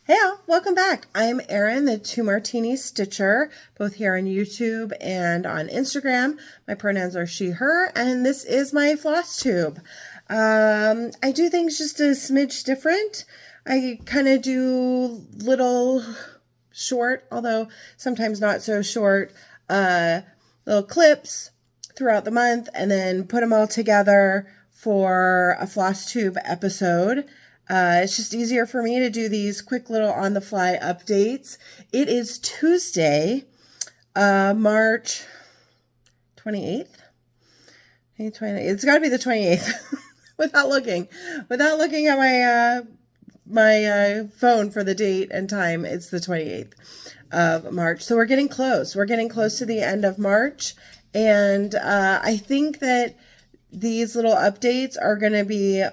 Hey all, welcome back. I'm Erin, the Two Martini Stitcher, both here on YouTube and on Instagram. My pronouns are she, her, and this is my Flosstube. I do things just a smidge different. I kind of do little short, although sometimes not so short, little clips throughout the month and then put them all together for a Flosstube episode. It's just easier for me to do these quick little on-the-fly updates. It is Tuesday, March 28th. It's got to be the 28th without looking at my phone for the date and time. It's the 28th of March. So we're getting close. We're getting close to the end of March. And I think that these little updates are going to be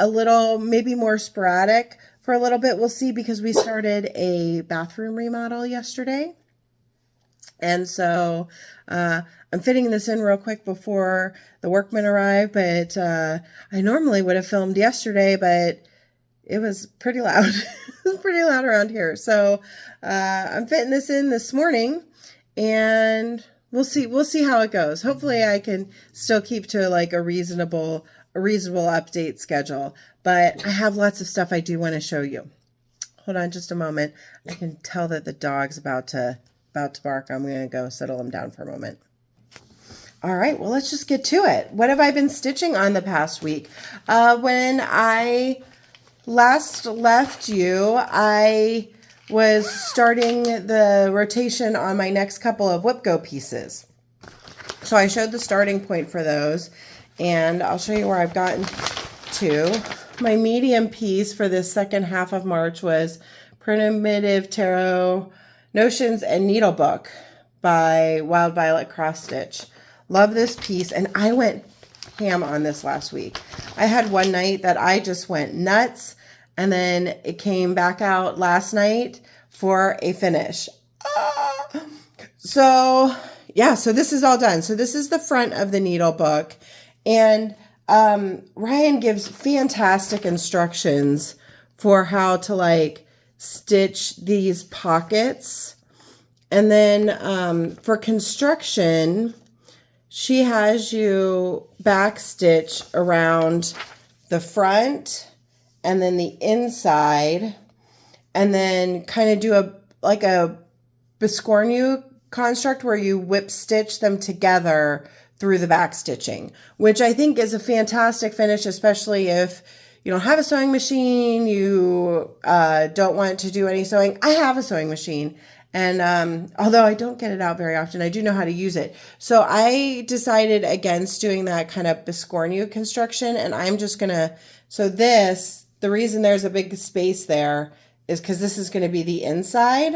a little, maybe more sporadic for a little bit. We'll see, because we started a bathroom remodel yesterday. And so I'm fitting this in real quick before the workmen arrive. But I normally would have filmed yesterday, but it was pretty loud. It was pretty loud around here. So I'm fitting this in this morning, and we'll see how it goes. Hopefully I can still keep to like a reasonable update schedule, but I have lots of stuff I do want to show you. Hold on just a moment. I can tell that the dog's about to bark. I'm going to go settle him down for a moment. All right, well, let's just get to it. What have I been stitching on the past week? When I last left you, I was starting the rotation on my next couple of Whip Go pieces. So I showed the starting point for those, and I'll show you where I've gotten to. My medium piece for this second half of March was Primitive Tarot Notions and Needlebook by Wild Violet Cross Stitch. Love this piece, and I went ham on this last week. I had one night that I just went nuts, and then it came back out last night for a finish. So yeah, so this is all done. So this is the front of the needle book, and Ryan gives fantastic instructions for how to like stitch these pockets. And then for construction, she has you back stitch around the front and then the inside, and then kind of do a biscornu construct where you whip stitch them together through the back stitching, which I think is a fantastic finish, especially if you don't have a sewing machine, you don't want to do any sewing. I have a sewing machine, and although I don't get it out very often, I do know how to use it. So I decided against doing that kind of biscornu construction, and I'm just gonna, so this, the reason there's a big space there is because this is gonna be the inside.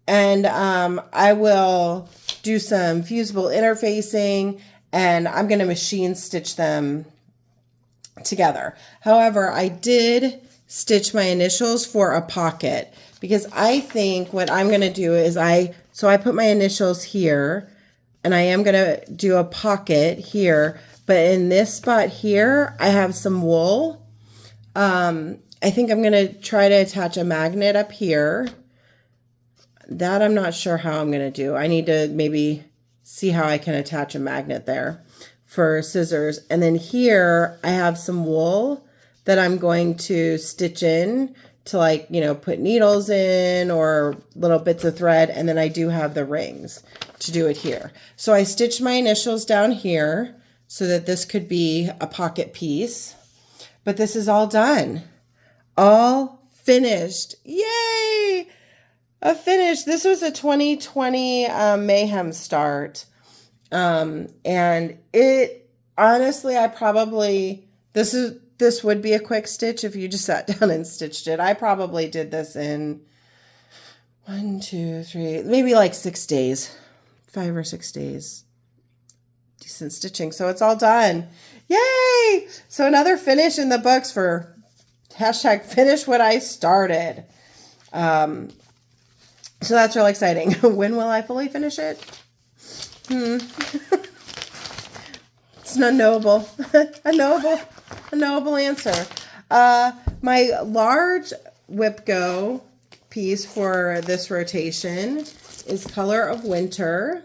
And I will do some fusible interfacing, and I'm going to machine stitch them together. However, I did stitch my initials for a pocket, because I think what I'm going to do is I put my initials here, and I am going to do a pocket here, but in this spot here, I have some wool. I think I'm going to try to attach a magnet up here. That I'm not sure how I'm going to do. I need to maybe see how I can attach a magnet there for scissors. And then here I have some wool that I'm going to stitch in to, like, you know, put needles in or little bits of thread. And then I do have the rings to do it here. So I stitched my initials down here so that this could be a pocket piece. But this is all done. All finished. Yay! A finish. This was a 2020 Mayhem start. And it, honestly, I probably, this would be a quick stitch if you just sat down and stitched it. I probably did this in 1, 2, 3, maybe like 6 days, 5 or 6 days. Decent stitching. So it's all done. Yay! So another finish in the books for hashtag finish what I started. So that's really exciting. When will I fully finish it? It's an unknowable, a knowable answer. My large Whip Go piece for this rotation is Color of Winter.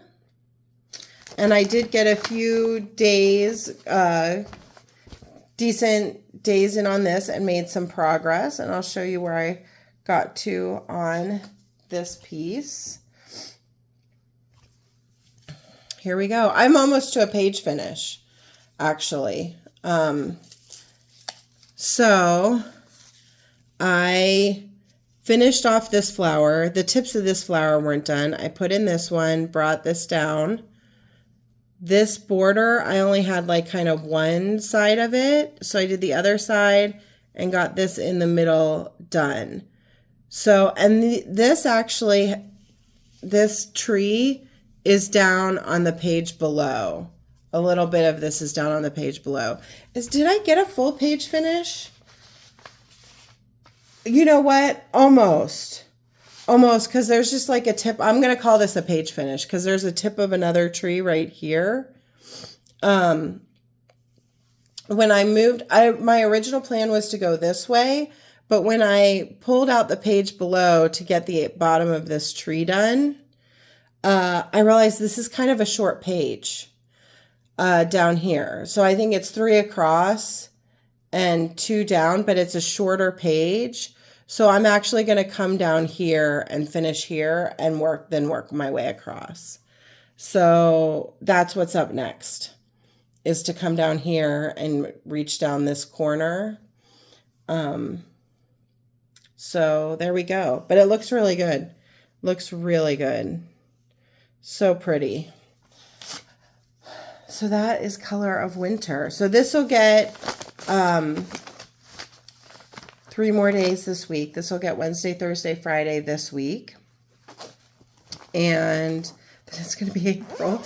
And I did get a few days, decent days in on this and made some progress. And I'll show you where I got to on this piece. Here we go. I'm almost to a page finish, actually. So I finished off this flower. The tips of this flower weren't done. I put in this one, brought this down. This border, I only had like kind of one side of it. So I did the other side and got this in the middle done. So, and this actually, this tree is down on the page below. A little bit of this is down on the page below. Did I get a full page finish? You know what? Almost, because there's just like a tip. I'm going to call this a page finish because there's a tip of another tree right here. When I moved, my original plan was to go this way, but when I pulled out the page below to get the bottom of this tree done, I realized this is kind of a short page down here. So I think it's 3 across and 2 down, but it's a shorter page. So I'm actually going to come down here and finish here and then work my way across. So that's what's up next, is to come down here and reach down this corner. So there we go. But it looks really good. Looks really good. So pretty. So that is Color of Winter. So this will get 3 more days this week. This will get Wednesday, Thursday, Friday this week. And then it's going to be April.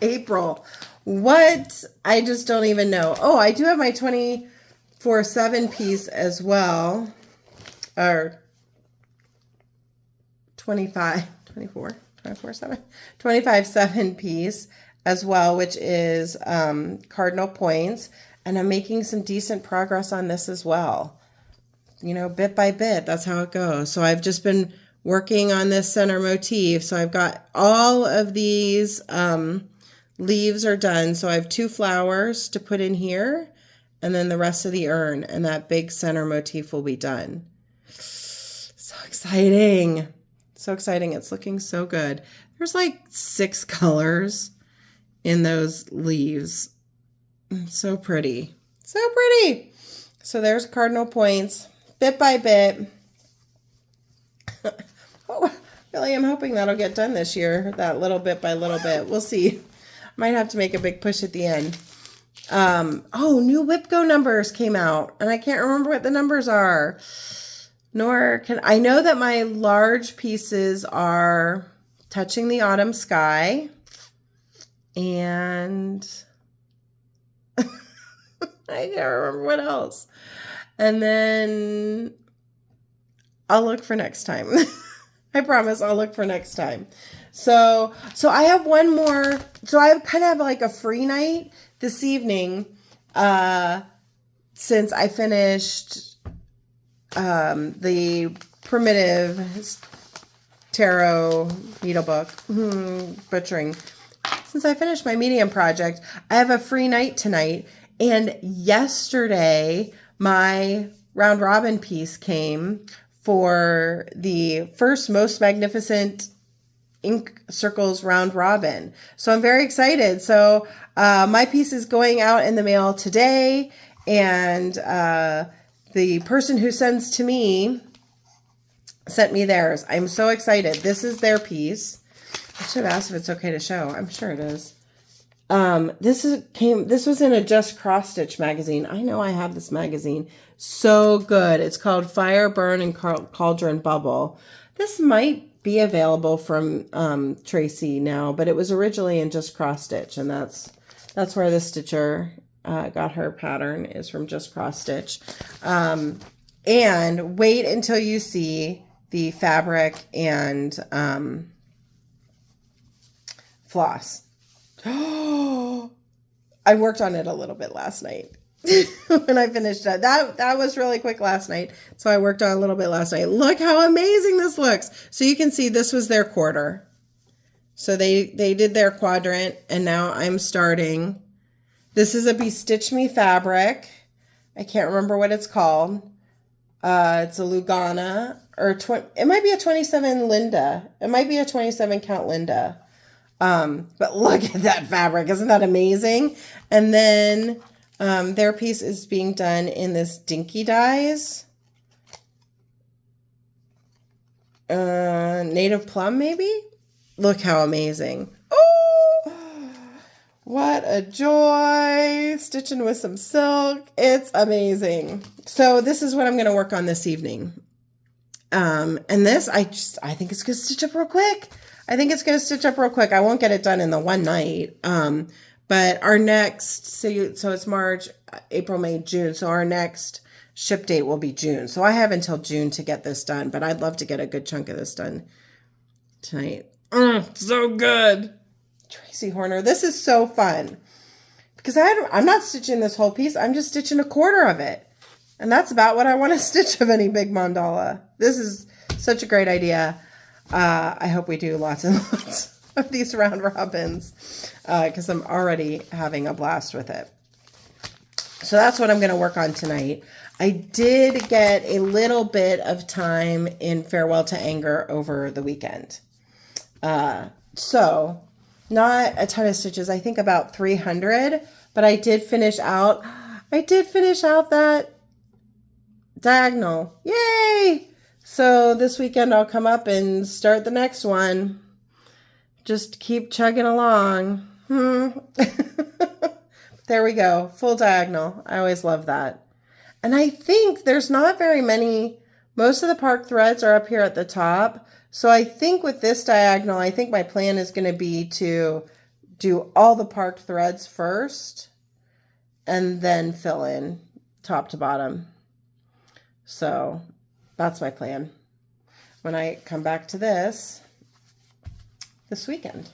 April. What? I just don't even know. Oh, I do have my 24/7 piece as well. Or 25/7 piece as well, which is Cardinal Points. And I'm making some decent progress on this as well. You know, bit by bit, that's how it goes. So I've just been working on this center motif. So I've got all of these leaves are done. So I have 2 flowers to put in here and then the rest of the urn, and that big center motif will be done. So exciting. So exciting. It's looking so good. There's like 6 colors in those leaves. So pretty. So pretty. So there's Cardinal Points, bit by bit. Oh, really, I'm hoping that'll get done this year, that little bit by little bit. We'll see. Might have to make a big push at the end. Oh, new Whip Go numbers came out, and I can't remember what the numbers are. Nor can I know that my large pieces are Touching the Autumn Sky, and I can't remember what else. And then I'll look for next time. I promise I'll look for next time. So I have one more. So I kind of have like a free night this evening, since I finished the Primitive Tarot Needle Book, butchering. Since I finished my medium project, I have a free night tonight. And yesterday, my round robin piece came for the first Most Magnificent Ink Circles round robin. So I'm very excited. So my piece is going out in the mail today, and the person who sends to me sent me theirs. I'm so excited. This is their piece. I should have asked if it's okay to show. I'm sure it is. This was in a Just Cross Stitch magazine. I know I have this magazine. So good. It's called Fire, Burn, and Cauldron Bubble. This might be available from Tracy now, but it was originally in Just Cross Stitch, and that's where the stitcher got her pattern, is from Just Cross Stitch. And wait until you see the fabric and floss. I worked on it a little bit last night. when I finished it. That was really quick last night. So I worked on a little bit last night. Look how amazing this looks. So you can see this was their quarter. So they did their quadrant, and now I'm starting. This is a Bestitch Me fabric. I can't remember what it's called. It's a Lugana, or it might be a 27 Linda. It might be a 27 count Linda. But look at that fabric. Isn't that amazing? And then their piece is being done in this Dinky Dyes. Native Plum, maybe? Look how amazing. Oh, what a joy. Stitching with some silk. It's amazing. So this is what I'm going to work on this evening. And this, I think it's going to stitch up real quick. I won't get it done in the one night. But our next, so it's March, April, May, June. So our next ship date will be June. So I have until June to get this done, but I'd love to get a good chunk of this done tonight. So good. Tracy Horner, this is so fun because I'm not stitching this whole piece. I'm just stitching a quarter of it. And that's about what I want to stitch of any big mandala. This is such a great idea. I hope we do lots and lots of these round robins because I'm already having a blast with it. So that's what I'm going to work on tonight. I did get a little bit of time in Farewell to Anger over the weekend. So not a ton of stitches. I think about 300, but I did finish out that diagonal. Yay! So this weekend I'll come up and start the next one. Just keep chugging along. There we go. Full diagonal. I always love that. And I think there's not very many. Most of the park threads are up here at the top. So I think with this diagonal, I think my plan is going to be to do all the parked threads first and then fill in top to bottom. So that's my plan when I come back to this weekend.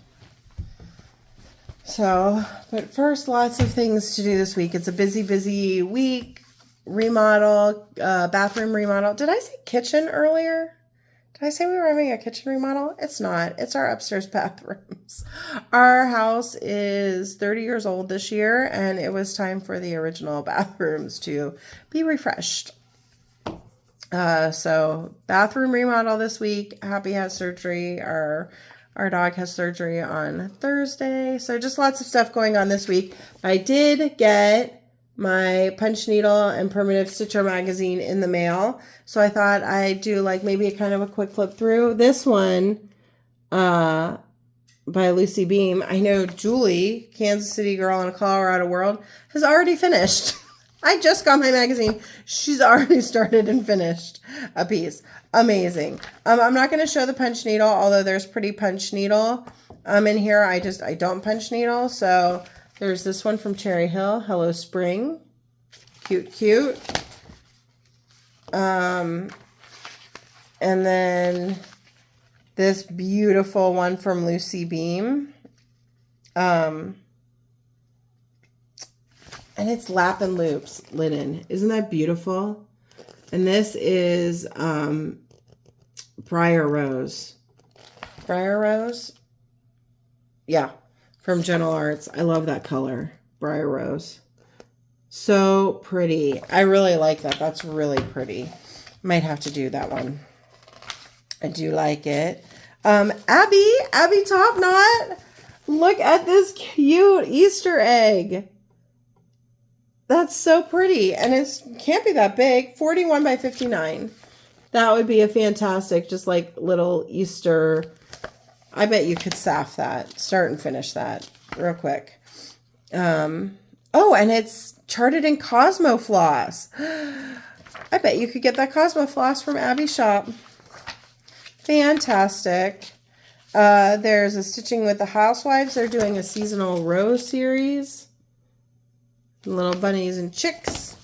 So, but first, lots of things to do this week. It's a busy, busy week. Remodel, bathroom remodel. Did I say kitchen earlier? Did I say we were having a kitchen remodel? It's not. It's our upstairs bathrooms. Our house is 30 years old this year, and it was time for the original bathrooms to be refreshed. So bathroom remodel this week. Happy has surgery. Our dog has surgery on Thursday. So just lots of stuff going on this week. I did get my punch needle and Primitive Stitcher magazine in the mail. So I thought I'd do like maybe a kind of a quick flip through. This one by Lucy Beam. I know Julie, Kansas City girl in a Colorado world, has already finished. I just got my magazine. She's already started and finished a piece. Amazing. I'm not going to show the punch needle, although there's pretty punch needle in here. I don't punch needle. So there's this one from Cherry Hill. Hello Spring. Cute, cute. And then this beautiful one from Lucy Beam. And it's lap and loops linen. Isn't that beautiful? And this is Briar Rose. Briar Rose? Yeah, from Gentle Arts. I love that color. Briar Rose. So pretty. I really like that. That's really pretty. Might have to do that one. I do like it. Abby Top Knot. Look at this cute Easter egg. That's so pretty. And it can't be that big. 41 by 59. That would be a fantastic, just like little Easter. I bet you could saff that. Start and finish that real quick. Oh, and it's charted in Cosmo Floss. I bet you could get that Cosmo Floss from Abby's shop. Fantastic. There's a Stitching with the Housewives. They're doing a seasonal rose series. Little bunnies and chicks.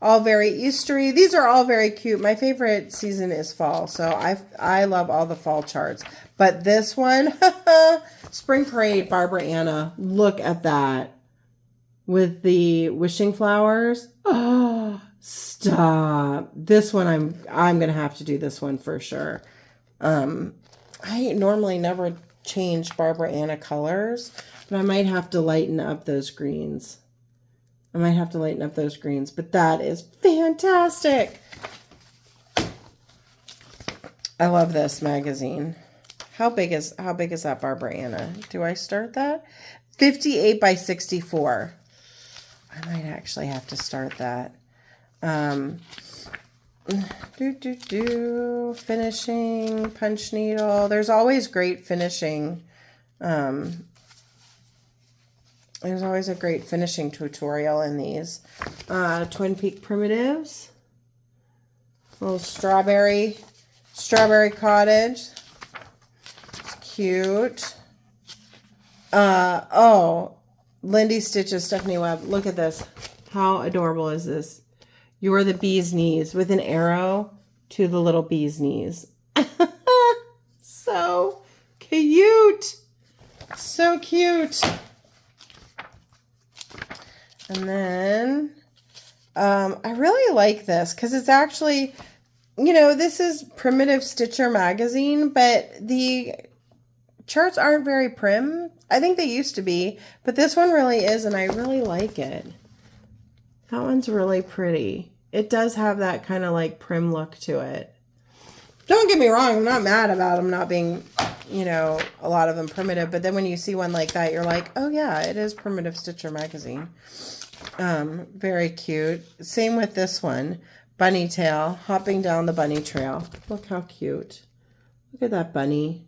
All very Eastery. These are all very cute. My favorite season is fall, so I love all the fall charts. But this one, Spring Parade, Barbara Anna. Look at that. with the wishing flowers. Oh, stop. This one I'm going to have to do this one for sure. I normally never change Barbara Anna colors, but I might have to lighten up those greens. But that is fantastic. I love this magazine. How big is that Barbara Anna? Do I start that? 58 by 64. I might actually have to start that. Finishing, punch needle. There's always great finishing. There's always a great finishing tutorial in these. Twin Peak Primitives. Little strawberry cottage. It's cute. Oh, Lindy Stitches, Stephanie Webb. Look at this. How adorable is this? You're the bee's knees with an arrow to the little bee's knees. So cute. So cute. And then I really like this because it's actually, you know, this is Primitive Stitcher magazine, but the charts aren't very prim. I think they used to be, but this one really is, and I really like it. That one's really pretty. It does have that kind of like prim look to it. Don't get me wrong, I'm not mad about them not being, you know, a lot of them primitive, but then when you see one like that, you're like, oh yeah, it is Primitive Stitcher magazine. Very cute. Same with this one. Bunny tail, hopping down the bunny trail. Look how cute. Look at that bunny.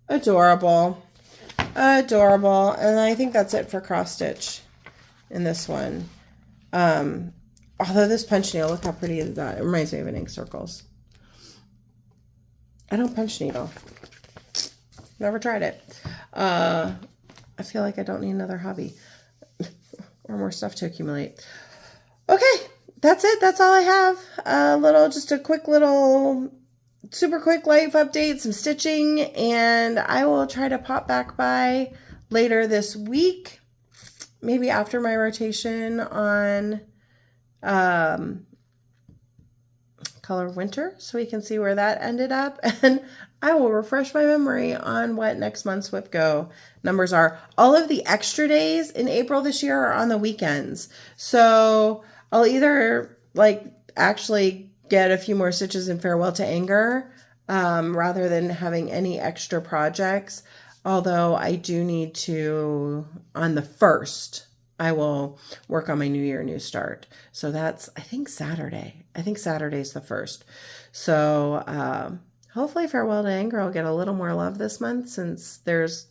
Adorable. Adorable. And I think that's it for cross stitch in this one. Although this punch needle, look how pretty is that. It reminds me of an ink circles. I don't punch needle. Never tried it. I feel like I don't need another hobby or more stuff to accumulate. Okay, that's it. That's all I have. Just a quick little, super quick life update, some stitching, and I will try to pop back by later this week, maybe after my rotation on Color of Winter, so we can see where that ended up, and I will refresh my memory on what next month's Whip Go numbers are. All of the extra days in April this year are on the weekends, so I'll either like actually get a few more stitches in Farewell to Anger rather than having any extra projects, although I do need to, on the 1st, I will work on my New Year, New Start. So that's, I think, Saturday. I think Saturday's the 1st. So hopefully Farewell to Anger will get a little more love this month, since there's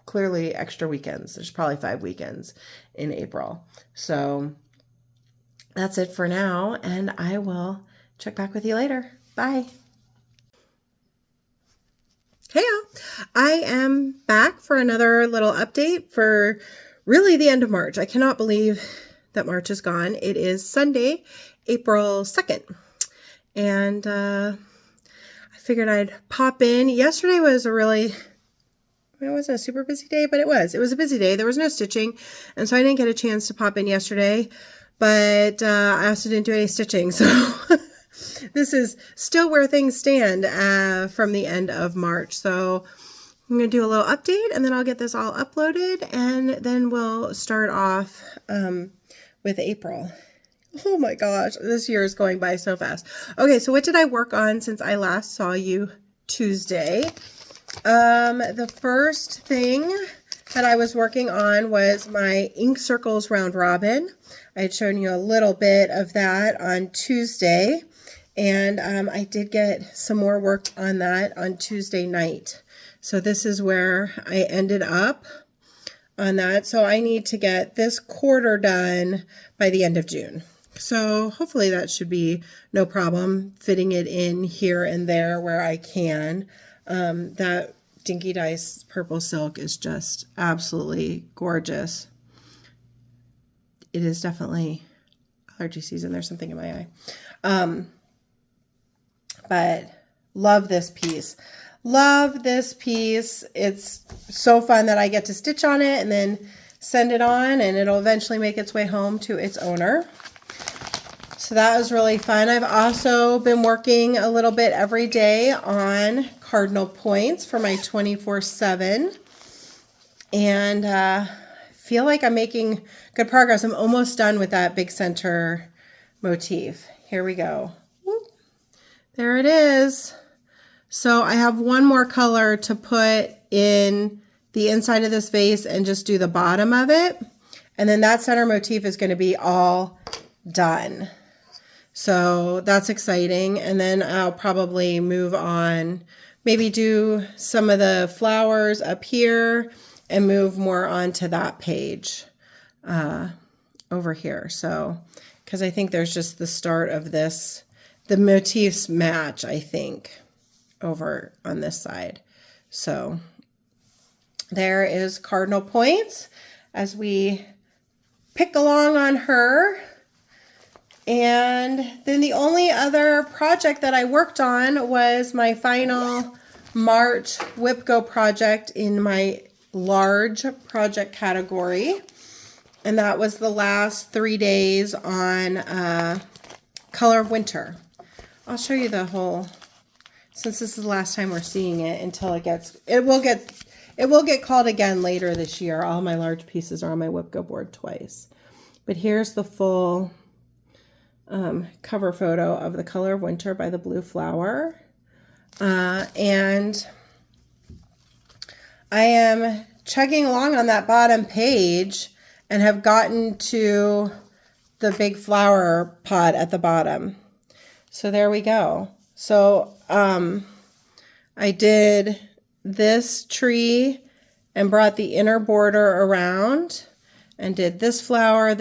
clearly extra weekends. There's probably 5 weekends in April. So that's it for now, and I will check back with you later. Bye. Hey y'all, I am back for another little update for really the end of March. I cannot believe that March is gone. It is Sunday, April 2nd. And I figured I'd pop in. Yesterday was it wasn't a super busy day, but it was a busy day. There was no stitching, and so I didn't get a chance to pop in yesterday, but I also didn't do any stitching. So this is still where things stand from the end of March. So I'm going to do a little update, and then I'll get this all uploaded, and then we'll start off with April. Oh my gosh, this year is going by so fast. Okay, so what did I work on since I last saw you Tuesday? The first thing that I was working on was my Ink Circles Round Robin. I had shown you a little bit of that on Tuesday, and I did get some more work on that on Tuesday night. So this is where I ended up on that. So I need to get this quarter done by the end of June. So hopefully that should be no problem, fitting it in here and there where I can. That Dinky Dice purple silk is just absolutely gorgeous. It is definitely allergy season. There's something in my eye. But love this piece. Love this piece. It's so fun that I get to stitch on it and then send it on, and it'll eventually make its way home to its owner. So that was really fun. I've also been working a little bit every day on Cardinal Points for my 24/7. And feel like I'm making good progress. I'm almost done with that big center motif. Here we go. Whoop. There it is. So I have one more color to put in the inside of this vase and just do the bottom of it. And then that center motif is going to be all done. So that's exciting. And then I'll probably move on, maybe do some of the flowers up here and move more onto that page over here. So, because I think there's just the start of this, the motifs match, I think, over on this side. So there is Cardinal Points as we pick along on her. And then the only other project that I worked on was my final March Whip Go project in my large project category. And that was the last 3 days on Color of Winter. I'll show you the whole, since this is the last time we're seeing it until it will get called again later this year. All my large pieces are on my Whip Go board twice. But here's the full cover photo of the Color of Winter by the Blue Flower. And I am chugging along on that bottom page and have gotten to the big flower pot at the bottom. So there we go. So I did this tree and brought the inner border around and did this flower,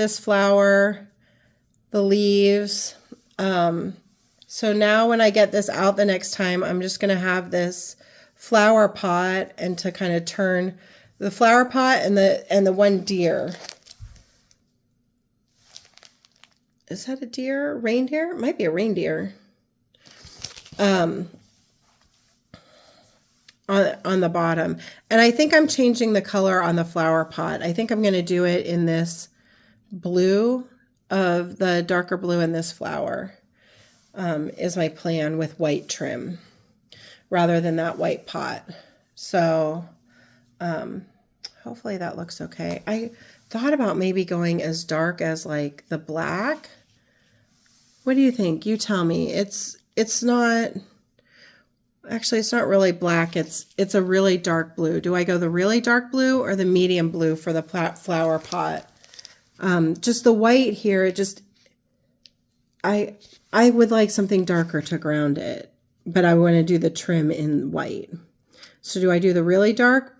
the leaves. So now when I get this out the next time, I'm just going to have this flower pot and to kind of turn the flower pot and the one deer. Is that a deer? Reindeer? It might be a reindeer. On the bottom. And I think I'm changing the color on the flower pot. I think I'm going to do it in this blue, of the darker blue in this flower, is my plan, with white trim rather than that white pot. So hopefully that looks okay. I thought about maybe going as dark as like the black. What do you think? You tell me. It's not, actually it's not really black. It's a really dark blue. Do I go the really dark blue or the medium blue for the flower pot? Just the white here, it just, I would like something darker to ground it, but I want to do the trim in white. So do I do the really dark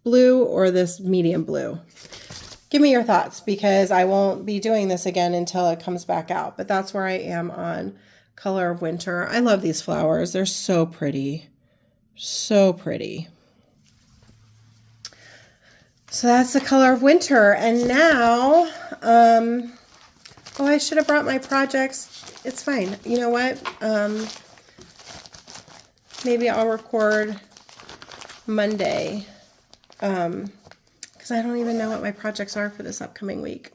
blue or this medium blue? Give me your thoughts, because I won't be doing this again until it comes back out, but that's where I am on Color of Winter. I love these flowers. They're so pretty. So pretty. So that's the Color of Winter. And now, oh, I should have brought my projects. It's fine. You know what? Maybe I'll record Monday, because I don't even know what my projects are for this upcoming week.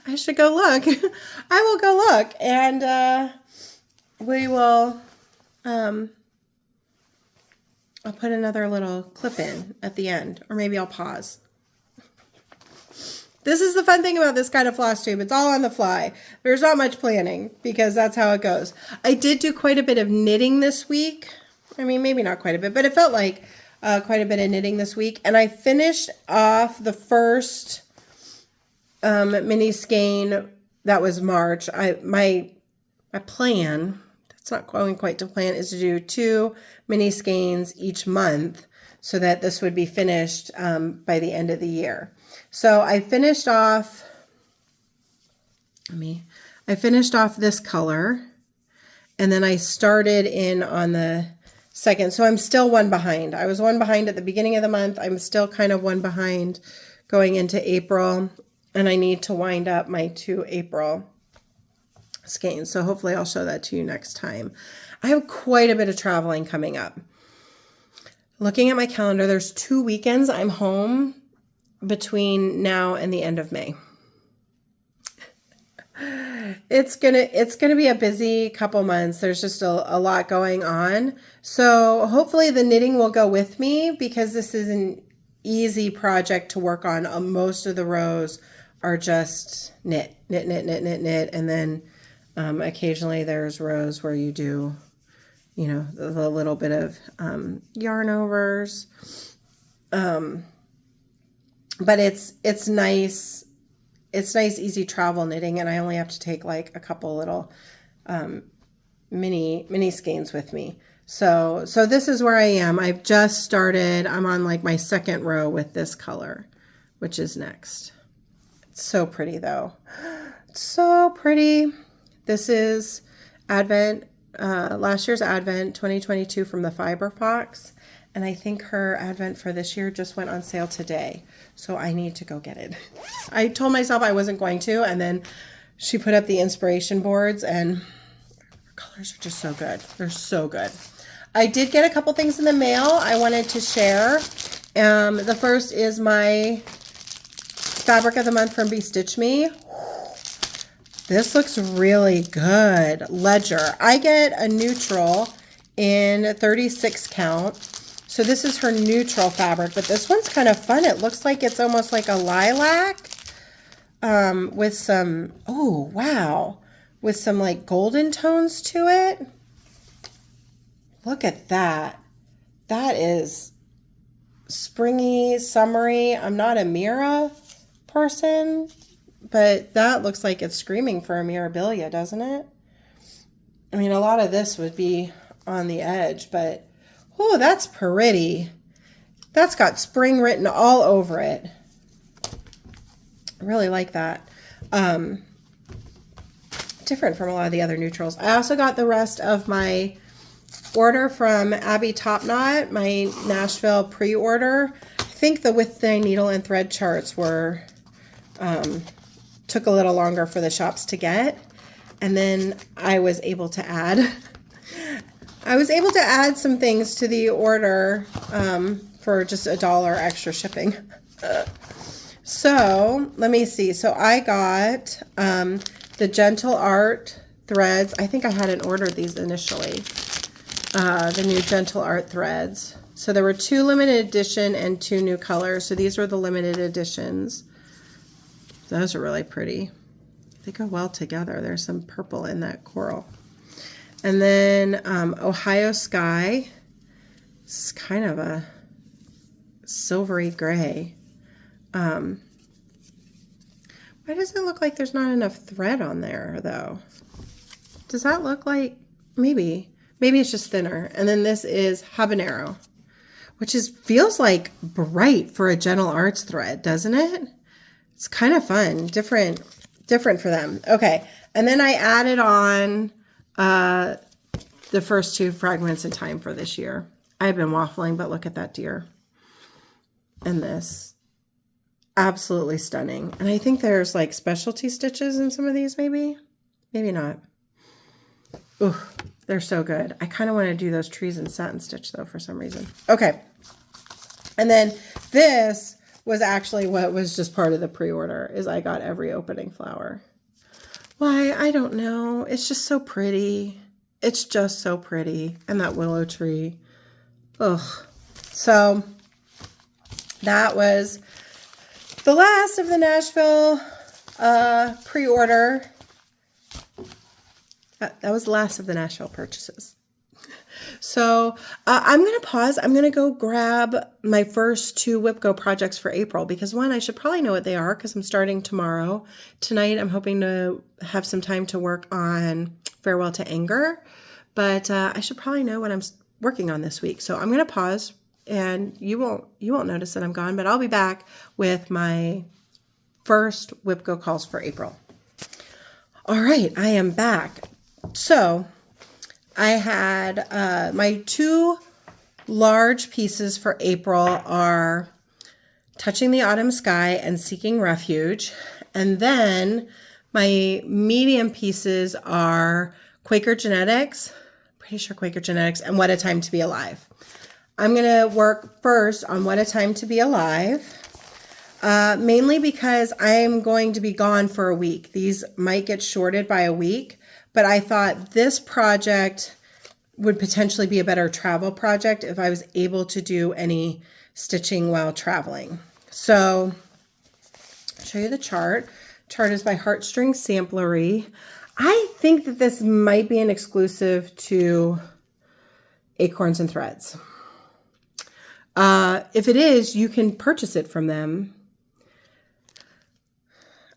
I should go look. I will go look, and we will, I'll put another little clip in at the end, or maybe I'll pause. This is the fun thing about this kind of floss tube. It's all on the fly. There's not much planning, because that's how it goes. I did do quite a bit of knitting this week. I mean, maybe not quite a bit, but it felt like quite a bit of knitting this week. And I finished off the first mini skein. That was March. My plan, it's not going quite to plan, is to do 2 mini skeins each month, so that this would be finished by the end of the year. So I finished off, I finished off this color, and then I started in on the second. So I'm still one behind. I was one behind at the beginning of the month. I'm still kind of one behind going into April, and I need to wind up my 2 April skeins. So hopefully I'll show that to you next time. I have quite a bit of traveling coming up. Looking at my calendar, there's 2 weekends I'm home between now and the end of May. It's gonna be a busy couple months. There's just a lot going on. So hopefully the knitting will go with me, because this is an easy project to work on. Most of the rows are just knit, and then occasionally there's rows where you do, you know, the little bit of yarn overs. But it's nice. It's nice, easy travel knitting, and I only have to take like a couple little mini skeins with me. So this is where I am. I've just started. I'm on like my second row with this color, which is next. It's so pretty though. It's so pretty. This is Advent, last year's Advent 2022 from the Fiber Fox. And I think her Advent for this year just went on sale today. So I need to go get it. I told myself I wasn't going to, and then she put up the inspiration boards, and her colors are just so good. They're so good. I did get a couple things in the mail I wanted to share. The first is my Fabric of the Month from Be Stitch Me. This looks really good. Ledger. I get a neutral in 36 count. So this is her neutral fabric, but this one's kind of fun. It looks like it's almost like a lilac with some, oh, wow, with some like golden tones to it. Look at that. That is springy, summery. I'm not a Mira person, but that looks like it's screaming for a Mirabilia, doesn't it? I mean, a lot of this would be on the edge, but oh, that's pretty. That's got spring written all over it. I really like that. Different from a lot of the other neutrals. I also got the rest of my order from Abby Topknot, my Nashville pre-order. I think the With the Needle and Thread charts were, took a little longer for the shops to get. And then I was able to add some things to the order for just $1 extra shipping. So let me see. So I got the Gentle Art threads. I think I hadn't ordered these initially. The new Gentle Art threads. So there were 2 limited edition and 2 new colors. So these were the limited editions. Those are really pretty. They go well together. There's some purple in that coral. And then Ohio Sky. It's kind of a silvery gray. Why does it look like there's not enough thread on there, though? Does that look like, maybe it's just thinner. And then this is Habanero, which feels like bright for a Gentle Arts thread, doesn't it? It's kind of fun, different for them. Okay, and then I added on the first 2 Fragments in Time for this year. I've been waffling, but look at that deer. And this. Absolutely stunning. And I think there's like specialty stitches in some of these, maybe. Maybe not. Ooh, they're so good. I kind of want to do those trees in satin stitch, though, for some reason. Okay. And then this was actually what was just part of the pre-order, is I got every opening flower. Why? I don't know. It's just so pretty. It's just so pretty. And that willow tree. Ugh. So that was the last of the Nashville pre-order. That was the last of the Nashville purchases. So I'm going to pause. I'm going to go grab my first 2 Whip Go projects for April, because one, I should probably know what they are because I'm starting tomorrow. Tonight, I'm hoping to have some time to work on Farewell to Anger, but I should probably know what I'm working on this week. So I'm going to pause, and you won't notice that I'm gone, but I'll be back with my first Whip Go calls for April. All right, I am back. So I had my 2 large pieces for April are Touching the Autumn Sky and Seeking Refuge. And then my medium pieces are Quaker Genetics, pretty sure Quaker Genetics, and What a Time to Be Alive. I'm going to work first on What a Time to Be Alive. mainly because I'm going to be gone for a week. These might get shorted by a week, but I thought this project would potentially be a better travel project if I was able to do any stitching while traveling. So I'll show you the chart. Chart is by Heartstring Samplery. I think that this might be an exclusive to Acorns and Threads. If it is, you can purchase it from them.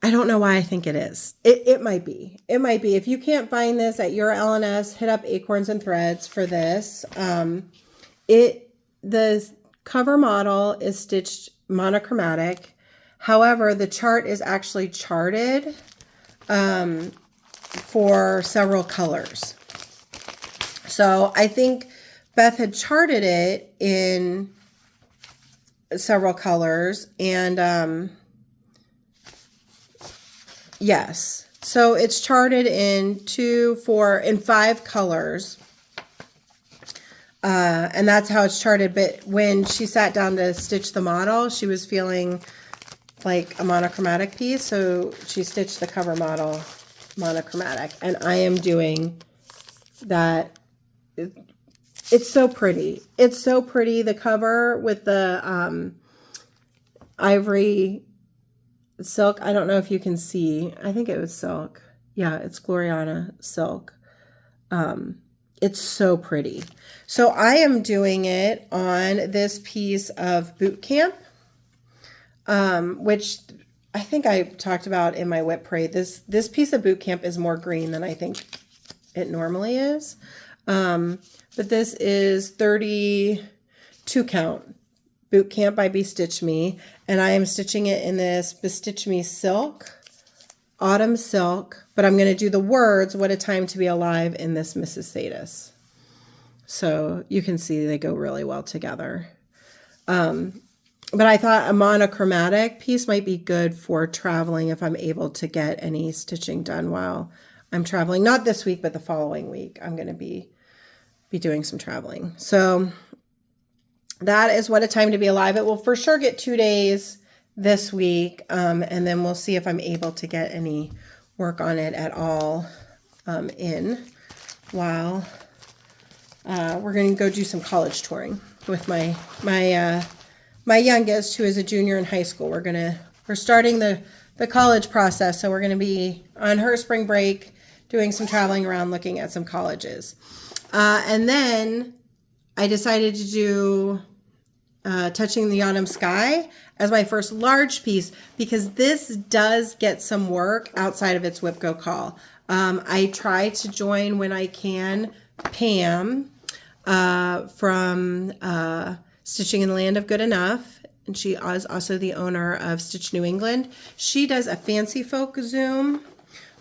I don't know why I think it is. It might be. It might be. If you can't find this at your LNS, hit up Acorns and Threads for this. The cover model is stitched monochromatic. However, the chart is actually charted for several colors. So I think Beth had charted it in several colors, and yes, so it's charted in 2, 4, and 5 colors, and that's how it's charted. But when she sat down to stitch the model, she was feeling like a monochromatic piece, so she stitched the cover model monochromatic, and I am doing that. It's so pretty. It's so pretty. The cover with the ivory silk. I don't know if you can see. I think it was silk. Yeah, it's Gloriana silk. It's so pretty. So I am doing it on this piece of Boot Camp, which I think I talked about in my whip parade. This piece of Boot Camp is more green than I think it normally is. But this is 32 count Boot Camp by Bestitch Me, and I am stitching it in this Bestitch Me silk, autumn silk, but I'm going to do the words, "What a Time to Be Alive," in this Mrs. Sadis. So you can see they go really well together. But I thought a monochromatic piece might be good for traveling if I'm able to get any stitching done while I'm traveling. Not this week, but the following week I'm going to be doing some traveling. So that is What a Time to Be Alive. It will for sure get 2 days this week, and then we'll see if I'm able to get any work on it at all in while we're going to go do some college touring with my youngest, who is a junior in high school. We're starting the college process, so we're going to be on her spring break doing some traveling around looking at some colleges. And then I decided to do Touching the Autumn Sky as my first large piece, because this does get some work outside of its Whip Go Call. I try to join when I can Pam from Stitching in the Land of Good Enough, and she is also the owner of Stitch New England. She does a Fancy Folk Zoom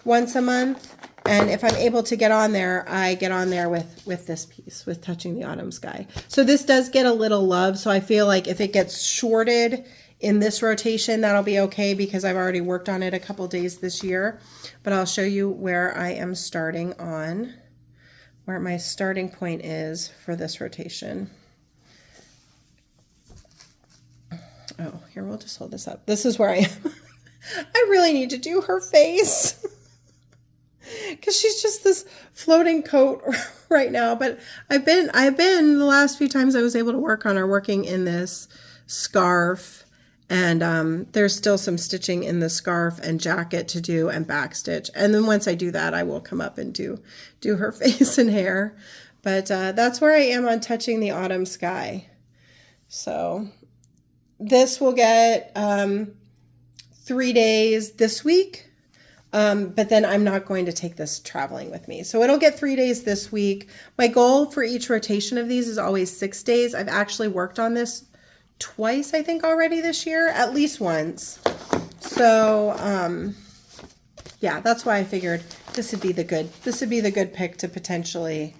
once a month. And if I'm able to get on there, I get on there with this piece, with Touching the Autumn Sky. So this does get a little love. So I feel like if it gets shorted in this rotation, that'll be okay, because I've already worked on it a couple days this year. But I'll show you where I am starting on, where my starting point is for this rotation. Oh, here, we'll just hold this up. This is where I am. I really need to do her face. Because she's just this floating coat right now. But I've been the last few times I was able to work on her working in this scarf, and there's still some stitching in the scarf and jacket to do, and back stitch. And then once I do that, I will come up and do her face and hair. But that's where I am on Touching the Autumn Sky. So this will get 3 days this week. But then I'm not going to take this traveling with me. So it'll get 3 days this week. My goal for each rotation of these is always 6 days. I've actually worked on this twice, I think, already this year, at least once. So, yeah, that's why I figured this would be the good pick to potentially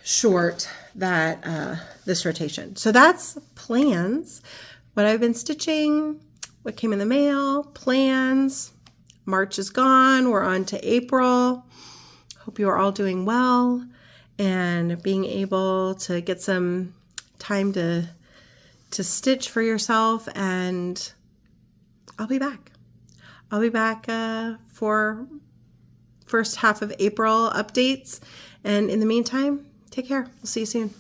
short that, this rotation. So that's plans, what I've been stitching, what came in the mail, plans. March is gone. We're on to April. Hope you are all doing well and being able to get some time to to stitch for yourself, and I'll be back. I'll be back for first half of April updates. And in the meantime, take care. We'll see you soon.